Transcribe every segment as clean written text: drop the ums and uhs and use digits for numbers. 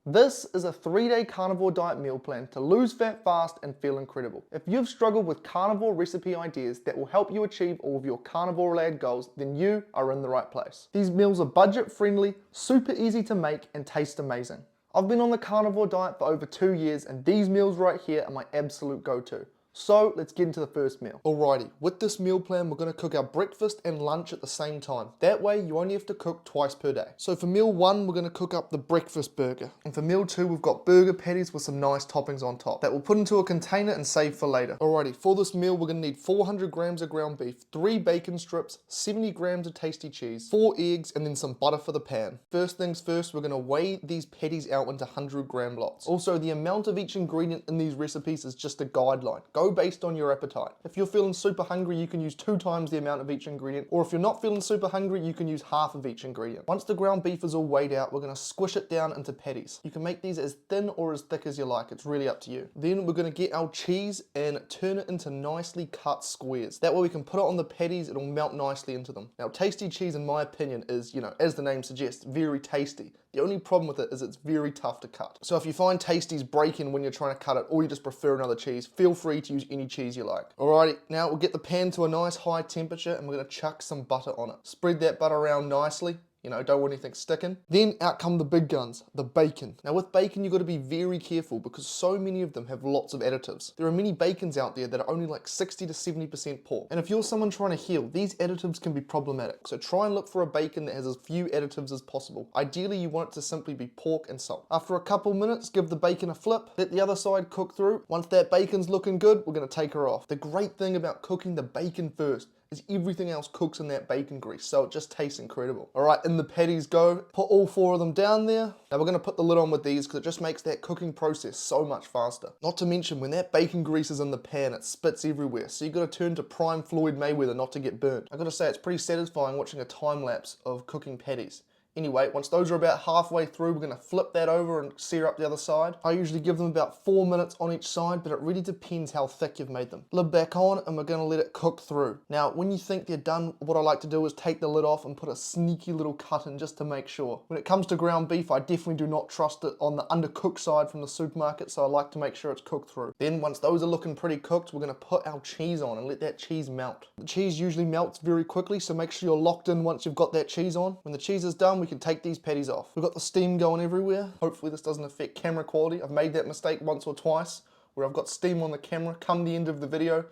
This is a 3-day carnivore diet meal plan to lose fat fast and feel incredible. If you've struggled with carnivore recipe ideas that will help you achieve all of your carnivore related goals, then you are in the right place. These meals are budget friendly, super easy to make, and taste amazing. I've been on the carnivore diet for over 2 years, and these meals right here are my absolute go-to. So let's get into the first meal. Alrighty, with this meal plan we're going to cook our breakfast and lunch at the same time. That way you only have to cook twice per day. So for meal 1 we're going to cook up the breakfast burger. And for meal 2 we've got burger patties with some nice toppings on top that we'll put into a container and save for later. Alrighty, for this meal we're going to need 400 grams of ground beef, 3 bacon strips, 70 grams of tasty cheese, 4 eggs, and then some butter for the pan. First things first, we're going to weigh these patties out into 100 gram lots. Also, the amount of each ingredient in these recipes is just a guideline. Go based on your appetite. If you're feeling super hungry, you can use 2 times the amount of each ingredient, or if you're not feeling super hungry, you can use half of each ingredient. Once the ground beef is all weighed out, we're going to squish it down into patties. You can make these as thin or as thick as you like, it's really up to you. Then we're going to get our cheese and turn it into nicely cut squares. That way we can put it on the patties, it'll melt nicely into them. Now tasty cheese in my opinion is, as the name suggests, very tasty. The only problem with it is it's very tough to cut. So if you find Tasty's breaking when you're trying to cut it, or you just prefer another cheese, feel free to use any cheese you like. Alrighty, now we'll get the pan to a nice high temperature and we're gonna chuck some butter on it. Spread that butter around nicely. Don't want anything sticking. Then out come the big guns, the bacon. Now with bacon, you've got to be very careful because so many of them have lots of additives. There are many bacons out there that are only like 60 to 70% pork. And if you're someone trying to heal, these additives can be problematic. So try and look for a bacon that has as few additives as possible. Ideally, you want it to simply be pork and salt. After a couple minutes, give the bacon a flip, let the other side cook through. Once that bacon's looking good, we're gonna take her off. The great thing about cooking the bacon first is everything else cooks in that bacon grease, so it just tastes incredible. All right, in the patties go. Put all 4 of them down there. Now we're gonna put the lid on with these because it just makes that cooking process so much faster. Not to mention, when that bacon grease is in the pan, it spits everywhere, so you gotta turn to prime Floyd Mayweather not to get burnt. I gotta say, it's pretty satisfying watching a time lapse of cooking patties. Anyway, once those are about halfway through, we're going to flip that over and sear up the other side. I usually give them about 4 minutes on each side, but it really depends how thick you've made them. Lid back on, and we're going to let it cook through. Now, when you think they're done, what I like to do is take the lid off and put a sneaky little cut in just to make sure. When it comes to ground beef, I definitely do not trust it on the undercooked side from the supermarket, so I like to make sure it's cooked through. Then, once those are looking pretty cooked, we're going to put our cheese on and let that cheese melt. The cheese usually melts very quickly, so make sure you're locked in once you've got that cheese on. When the cheese is done, we can take these patties off. We've got the steam going everywhere. Hopefully this doesn't affect camera quality. I've made that mistake once or twice where I've got steam on the camera come the end of the video.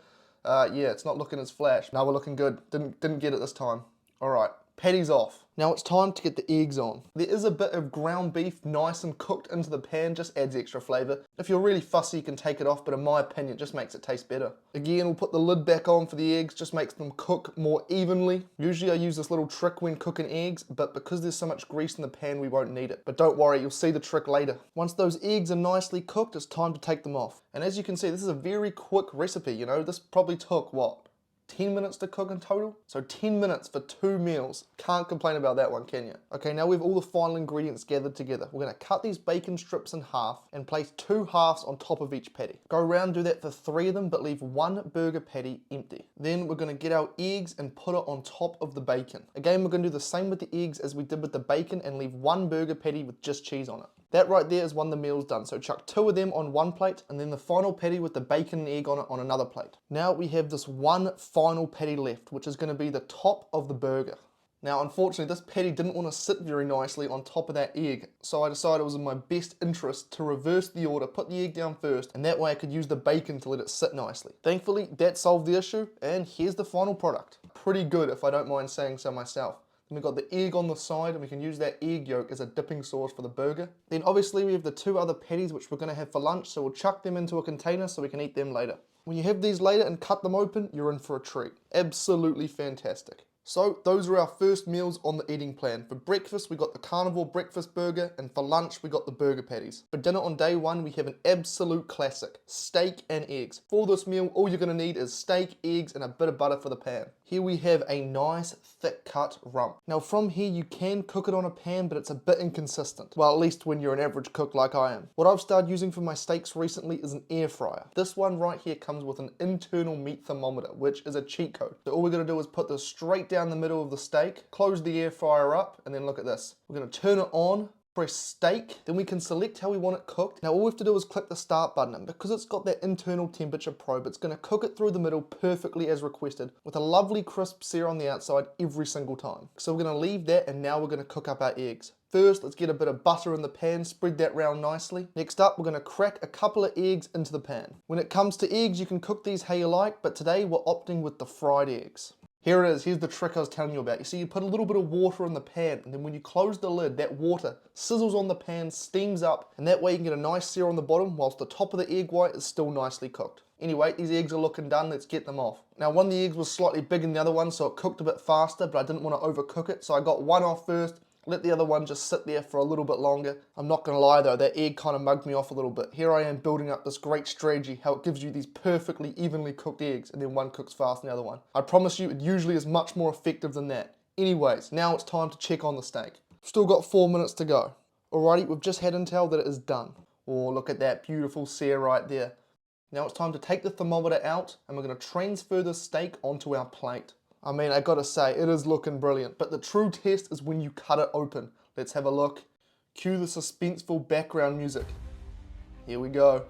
Yeah, it's not looking as flash. Now we're looking good. Didn't get it this time. All right, patties off. Now it's time to get the eggs on. There is a bit of ground beef nice and cooked into the pan, just adds extra flavor. If you're really fussy, you can take it off, but in my opinion, it just makes it taste better. Again, we'll put the lid back on for the eggs, just makes them cook more evenly. Usually I use this little trick when cooking eggs, but because there's so much grease in the pan, we won't need it. But don't worry, you'll see the trick later. Once those eggs are nicely cooked, it's time to take them off. And as you can see, this is a very quick recipe, This probably took, 10 minutes to cook in total? So 10 minutes for 2 meals. Can't complain about that one, can you? Okay, now we have all the final ingredients gathered together. We're gonna cut these bacon strips in half and place 2 halves on top of each patty. Go around, do that for 3 of them, but leave 1 burger patty empty. Then we're gonna get our eggs and put it on top of the bacon. Again, we're gonna do the same with the eggs as we did with the bacon and leave 1 burger patty with just cheese on it. That right there is when the meal's done. So chuck 2 of them on 1 plate and then the final patty with the bacon and egg on it on another plate. Now we have this 1 final patty left, which is going to be the top of the burger. Now, unfortunately, this patty didn't want to sit very nicely on top of that egg, so I decided it was in my best interest to reverse the order, put the egg down first, and that way I could use the bacon to let it sit nicely. Thankfully, that solved the issue, and here's the final product. Pretty good, if I don't mind saying so myself. Then we've got the egg on the side, and we can use that egg yolk as a dipping sauce for the burger. Then obviously we have the 2 other patties which we're going to have for lunch, so we'll chuck them into a container so we can eat them later. When you have these later and cut them open, you're in for a treat. Absolutely fantastic. So those are our first meals on the eating plan. For breakfast, we got the carnivore breakfast burger, and for lunch, we got the burger patties. For dinner on day 1, we have an absolute classic, steak and eggs. For this meal, all you're gonna need is steak, eggs, and a bit of butter for the pan. Here we have a nice thick cut rump. Now from here, you can cook it on a pan, but it's a bit inconsistent. Well, at least when you're an average cook like I am. What I've started using for my steaks recently is an air fryer. This one right here comes with an internal meat thermometer, which is a cheat code. So all we're gonna do is put this straight down the middle of the steak, close the air fryer up, and then look at this. We're gonna turn it on, Press steak, then we can select how we want it cooked. Now all we have to do is click the start button, and because it's got that internal temperature probe, it's going to cook it through the middle perfectly as requested, with a lovely crisp sear on the outside every single time. So we're going to leave that, and now we're going to cook up our eggs. First, let's get a bit of butter in the pan, spread that round nicely. Next up, we're going to crack a couple of eggs into the pan. When it comes to eggs, you can cook these how you like, but today we're opting with the fried eggs. Here it is, here's the trick I was telling you about. You see, you put a little bit of water in the pan, and then when you close the lid, that water sizzles on the pan, steams up, and that way you can get a nice sear on the bottom, whilst the top of the egg white is still nicely cooked. Anyway, these eggs are looking done, let's get them off. Now, one of the eggs was slightly bigger than the other one, so it cooked a bit faster, but I didn't want to overcook it, so I got one off first, let the other one just sit there for a little bit longer. I'm not going to lie though, that egg kind of mugged me off a little bit. Here I am building up this great strategy, how it gives you these perfectly evenly cooked eggs, and then one cooks faster than the other one. I promise you, it usually is much more effective than that. Anyways, now it's time to check on the steak. Still got 4 minutes to go. Alrighty, we've just had intel that it is done. Oh, look at that beautiful sear right there. Now it's time to take the thermometer out, and we're going to transfer the steak onto our plate. I mean, I gotta say, it is looking brilliant, but the true test is when you cut it open. Let's have a look. Cue the suspenseful background music. Here we go.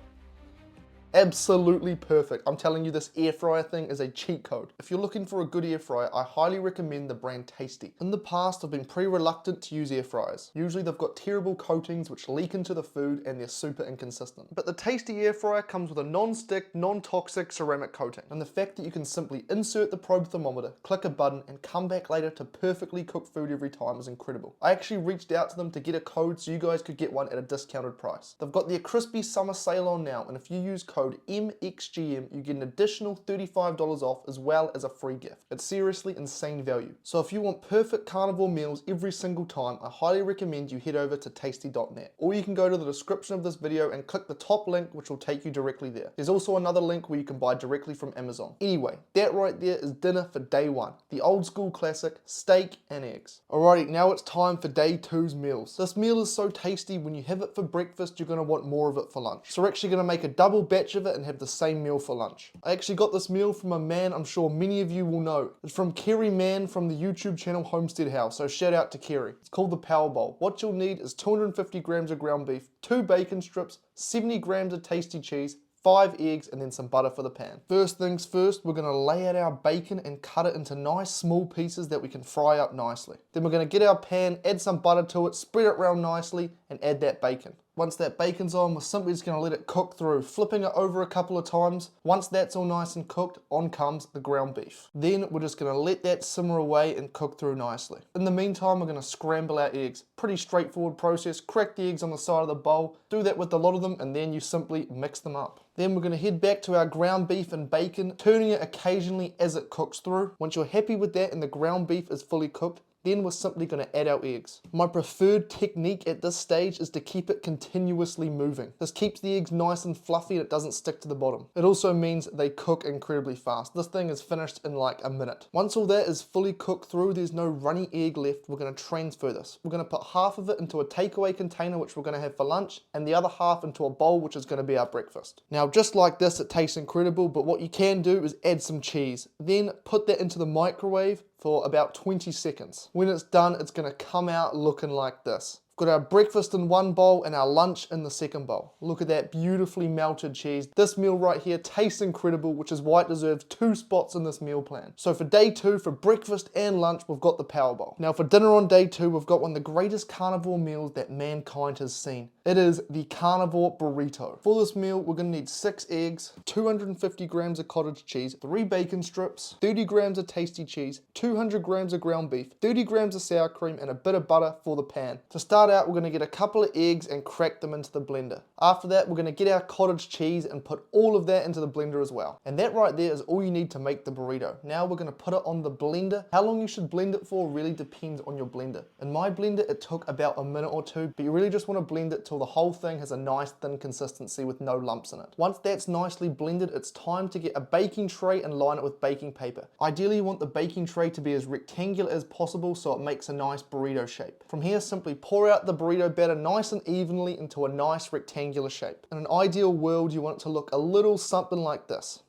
Absolutely perfect. I'm telling you, this air fryer thing is a cheat code. If you're looking for a good air fryer, I highly recommend the brand Tasty. In the past, I've been pretty reluctant to use air fryers. Usually they've got terrible coatings which leak into the food and they're super inconsistent. But the Tasty air fryer comes with a non-stick, non-toxic ceramic coating. And the fact that you can simply insert the probe thermometer, click a button, and come back later to perfectly cook food every time is incredible. I actually reached out to them to get a code so you guys could get one at a discounted price. They've got their crispy summer sale on now, and if you use code MXGM, you get an additional $35 off as well as a free gift. It's seriously insane value. So if you want perfect carnivore meals every single time, I highly recommend you head over to tasty.net. Or you can go to the description of this video and click the top link, which will take you directly there. There's also another link where you can buy directly from Amazon. Anyway, that right there is dinner for day one. The old school classic, steak and eggs. Alrighty, now it's time for day two's meals. This meal is so tasty, when you have it for breakfast, you're going to want more of it for lunch. So we're actually going to make a double batch of it and have the same meal for lunch. I actually got this meal from a man I'm sure many of you will know. It's from Kerry Man from the YouTube channel Homestead House, so shout out to Kerry. It's called the Power Bowl. What you'll need is 250 grams of ground beef, 2 bacon strips, 70 grams of tasty cheese, 5 eggs, and then some butter for the pan. First things first, we're going to lay out our bacon and cut it into nice small pieces that we can fry up nicely. Then we're going to get our pan, add some butter to it, spread it around nicely, and add that bacon. Once that bacon's on, we're simply just going to let it cook through, flipping it over a couple of times. Once that's all nice and cooked, on comes the ground beef. Then we're just going to let that simmer away and cook through nicely. In the meantime, we're going to scramble our eggs. Pretty straightforward process. Crack the eggs on the side of the bowl. Do that with a lot of them, and then you simply mix them up. Then we're going to head back to our ground beef and bacon, turning it occasionally as it cooks through. Once you're happy with that and the ground beef is fully cooked, then we're simply going to add our eggs. My preferred technique at this stage is to keep it continuously moving. This keeps the eggs nice and fluffy and it doesn't stick to the bottom. It also means they cook incredibly fast. This thing is finished in like a minute. Once all that is fully cooked through, there's no runny egg left, we're going to transfer this. We're going to put half of it into a takeaway container, which we're going to have for lunch, and the other half into a bowl, which is going to be our breakfast. Now, just like this, it tastes incredible, but what you can do is add some cheese. Then put that into the microwave for about 20 seconds. When it's done, it's going to come out looking like this. Got our breakfast in one bowl and our lunch in the second bowl. Look at that beautifully melted cheese. This meal right here tastes incredible, which is why it deserves 2 spots in this meal plan. So for day 2, for breakfast and lunch, we've got the Power Bowl. Now for dinner on day 2, we've got one of the greatest carnivore meals that mankind has seen. It is the Carnivore burrito. For this meal, we're going to need 6 eggs, 250 grams of cottage cheese, 3 bacon strips, 30 grams of tasty cheese, 200 grams of ground beef, 30 grams of sour cream, and a bit of butter for the pan. To start out, we're going to get a couple of eggs and crack them into the blender. After that, we're going to get our cottage cheese and put all of that into the blender as well. And that right there is all you need to make the burrito. Now we're going to put it on the blender. How long you should blend it for really depends on your blender. In my blender, it took about a minute or 2, but you really just want to blend it till the whole thing has a nice thin consistency with no lumps in it. Once that's nicely blended, it's time to get a baking tray and line it with baking paper. Ideally, you want the baking tray to be as rectangular as possible so it makes a nice burrito shape. From here, simply pour out the burrito batter nice and evenly into a nice rectangular shape. In an ideal world, you want it to look a little something like this.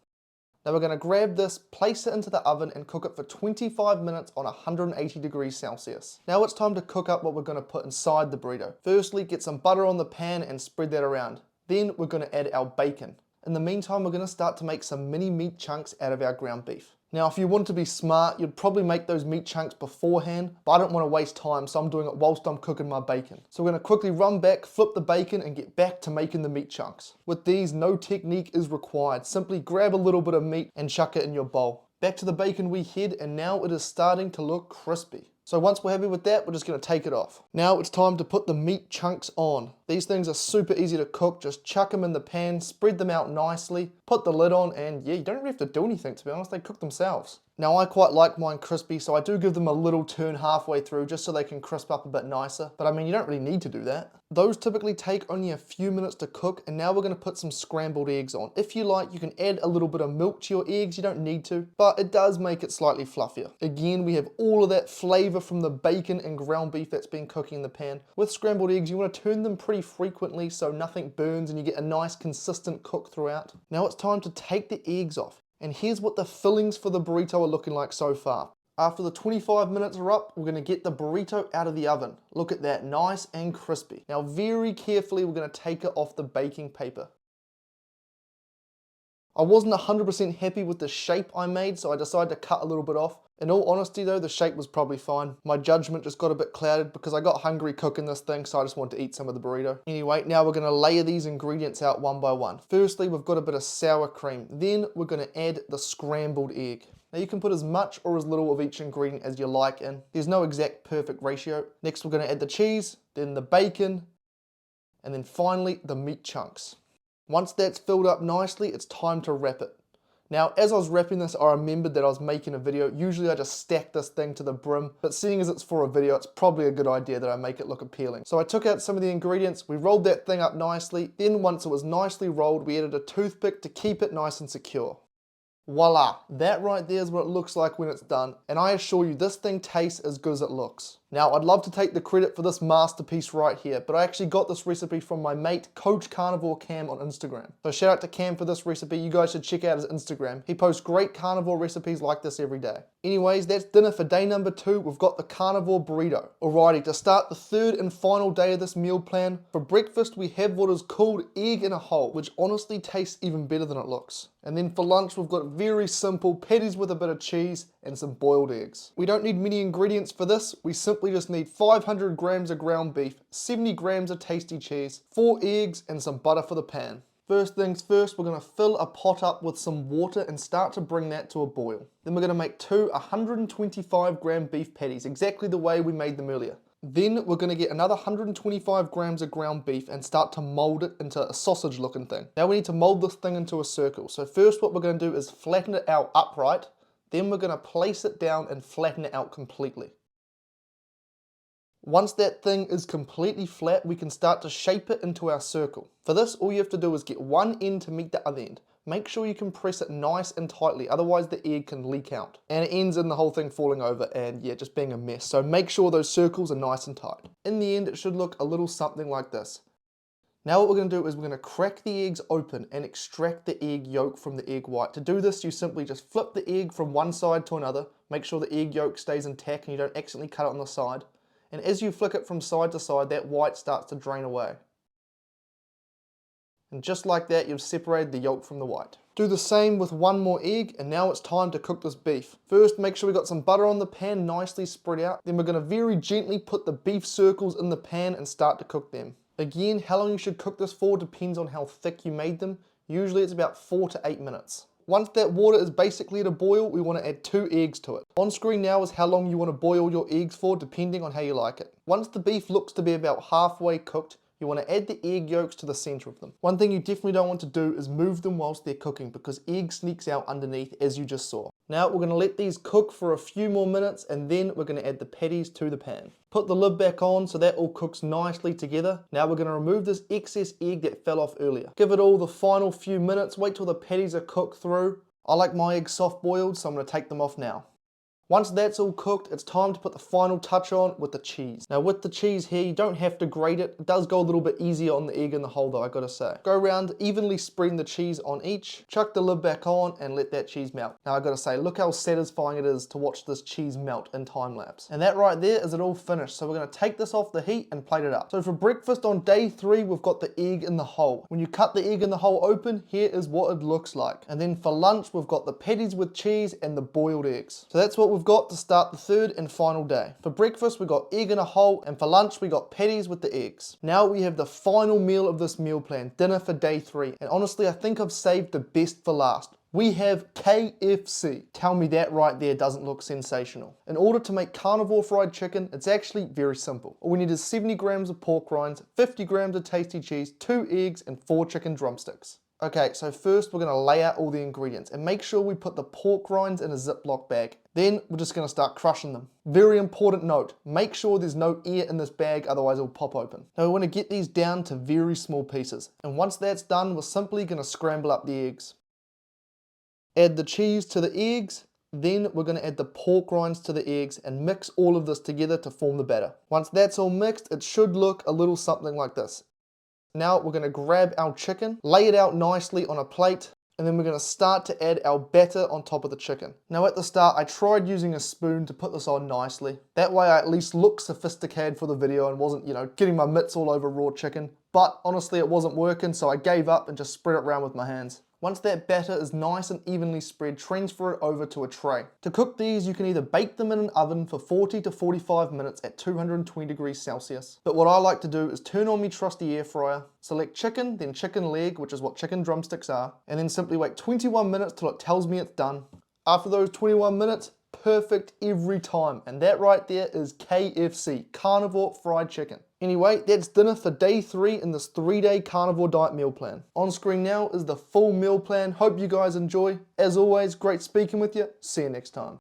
Now we're going to grab this, place it into the oven and cook it for 25 minutes on 180 degrees Celsius. Now it's time to cook up what we're going to put inside the burrito. Firstly, get some butter on the pan and spread that around. Then we're going to add our bacon. In the meantime, we're going to start to make some mini meat chunks out of our ground beef. Now, if you want to be smart, you'd probably make those meat chunks beforehand, but I don't want to waste time, so I'm doing it whilst I'm cooking my bacon. So we're going to quickly run back, flip the bacon, and get back to making the meat chunks. With these, no technique is required. Simply grab a little bit of meat and chuck it in your bowl. Back to the bacon we hid, and now it is starting to look crispy. So once we're happy with that, we're just going to take it off. Now it's time to put the meat chunks on. These things are super easy to cook. Just chuck them in the pan, spread them out nicely, put the lid on, and yeah, you don't really have to do anything, to be honest. They cook themselves. Now I quite like mine crispy, so I do give them a little turn halfway through just so they can crisp up a bit nicer. But I mean, you don't really need to do that. Those typically take only a few minutes to cook, and now we're going to put some scrambled eggs on. If you like, you can add a little bit of milk to your eggs. You don't need to, but it does make it slightly fluffier. Again, we have all of that flavor from the bacon and ground beef that's been cooking in the pan. With scrambled eggs, you want to turn them pretty frequently so nothing burns and you get a nice consistent cook throughout. Now it's time to take the eggs off. And here's what the fillings for the burrito are looking like so far. After the 25 minutes are up, we're going to get the burrito out of the oven. Look at that, nice and crispy. Now very carefully, we're going to take it off the baking paper. I wasn't 100% happy with the shape I made, so I decided to cut a little bit off. In all honesty though, the shape was probably fine. My judgment just got a bit clouded because I got hungry cooking this thing, so I just wanted to eat some of the burrito. Anyway, now we're going to layer these ingredients out one by one. Firstly, we've got a bit of sour cream. Then we're going to add the scrambled egg. Now you can put as much or as little of each ingredient as you like in. There's no exact perfect ratio. Next we're going to add the cheese, then the bacon, and then finally the meat chunks. Once that's filled up nicely, it's time to wrap it. Now, as I was wrapping this, I remembered that I was making a video. Usually I just stack this thing to the brim, but seeing as it's for a video, it's probably a good idea that I make it look appealing. So I took out some of the ingredients, we rolled that thing up nicely, then once it was nicely rolled, we added a toothpick to keep it nice and secure. Voila, that right there is what it looks like when it's done, and I assure you this thing tastes as good as it looks. Now I'd love to take the credit for this masterpiece right here, but I actually got this recipe from my mate Coach Carnivore Cam on Instagram. So shout out to Cam for this recipe, you guys should check out his Instagram. He posts great carnivore recipes like this every day. Anyways, that's dinner for day number 2. We've got the carnivore burrito. Alrighty, to start the third and final day of this meal plan, for breakfast we have what is called egg in a hole, which honestly tastes even better than it looks. And then for lunch we've got very simple patties with a bit of cheese and some boiled eggs. We don't need many ingredients for this, we simply just need 500 grams of ground beef, 70 grams of tasty cheese, 4 eggs and some butter for the pan. First things first, we're going to fill a pot up with some water and start to bring that to a boil. Then we're going to make 2 125 gram beef patties, exactly the way we made them earlier. Then we're going to get another 125 grams of ground beef and start to mold it into a sausage looking thing. Now we need to mold this thing into a circle. So first what we're going to do is flatten it out upright. Then we're going to place it down and flatten it out completely. Once that thing is completely flat, we can start to shape it into our circle. For this, all you have to do is get one end to meet the other end. Make sure you compress it nice and tightly, otherwise the egg can leak out. And it ends in the whole thing falling over and yeah, just being a mess. So make sure those circles are nice and tight. In the end, it should look a little something like this. Now what we're going to do is we're going to crack the eggs open and extract the egg yolk from the egg white. To do this, you simply just flip the egg from one side to another. Make sure the egg yolk stays intact and you don't accidentally cut it on the side. And as you flick it from side to side, that white starts to drain away. And just like that, you've separated the yolk from the white. Do the same with one more egg, and now it's time to cook this beef. First, make sure we got some butter on the pan, nicely spread out. Then we're going to very gently put the beef circles in the pan and start to cook them. Again, how long you should cook this for depends on how thick you made them. Usually it's about 4 to 8 minutes. Once that water is basically at a boil, we want to add 2 eggs to it. On screen now is how long you want to boil your eggs for, depending on how you like it. Once the beef looks to be about halfway cooked, you want to add the egg yolks to the center of them. One thing you definitely don't want to do is move them whilst they're cooking because egg sneaks out underneath as you just saw. Now we're going to let these cook for a few more minutes and then we're going to add the patties to the pan. Put the lid back on so that all cooks nicely together. Now we're going to remove this excess egg that fell off earlier. Give it all the final few minutes, wait till the patties are cooked through. I like my eggs soft boiled, so I'm going to take them off now. Once that's all cooked, it's time to put the final touch on with the cheese. Now with the cheese here, you don't have to grate it. It does go a little bit easier on the egg in the hole though, I gotta say. Go around evenly spreading the cheese on each, chuck the lid back on and let that cheese melt. Now I gotta say, look how satisfying it is to watch this cheese melt in time lapse. And that right there is it all finished. So we're gonna take this off the heat and plate it up. So for breakfast on day 3, we've got the egg in the hole. When you cut the egg in the hole open, here is what it looks like. And then for lunch, we've got the patties with cheese and the boiled eggs. So that's what we've got to start the third and final day. For breakfast, we got egg in a hole, and for lunch, we got patties with the eggs. Now we have the final meal of this meal plan, dinner for day 3. And honestly, I think I've saved the best for last. We have KFC. Tell me that right there doesn't look sensational. In order to make carnivore fried chicken, it's actually very simple. All we need is 70 grams of pork rinds, 50 grams of tasty cheese, 2 eggs, and 4 chicken drumsticks. Okay, so first we're gonna lay out all the ingredients and make sure we put the pork rinds in a Ziploc bag. Then we're just gonna start crushing them. Very important note, make sure there's no air in this bag, otherwise it'll pop open. Now we wanna get these down to very small pieces. And once that's done, we're simply gonna scramble up the eggs. Add the cheese to the eggs, then we're going to add the pork rinds to the eggs and mix all of this together to form the batter. Once that's all mixed, it should look a little something like this. Now we're going to grab our chicken, lay it out nicely on a plate, and then we're going to start to add our batter on top of the chicken. Now at the start, I tried using a spoon to put this on nicely. That way I at least looked sophisticated for the video and wasn't, getting my mitts all over raw chicken. But honestly, it wasn't working, so I gave up and just spread it around with my hands. Once that batter is nice and evenly spread, transfer it over to a tray. To cook these, you can either bake them in an oven for 40 to 45 minutes at 220 degrees Celsius. But what I like to do is turn on my trusty air fryer, select chicken, then chicken leg, which is what chicken drumsticks are, and then simply wait 21 minutes till it tells me it's done. After those 21 minutes, perfect every time. And that right there is KFC, carnivore fried chicken. Anyway, that's dinner for day 3 in this 3-day carnivore diet meal plan. On screen now is the full meal plan. Hope you guys enjoy. As always, great speaking with you. See you next time.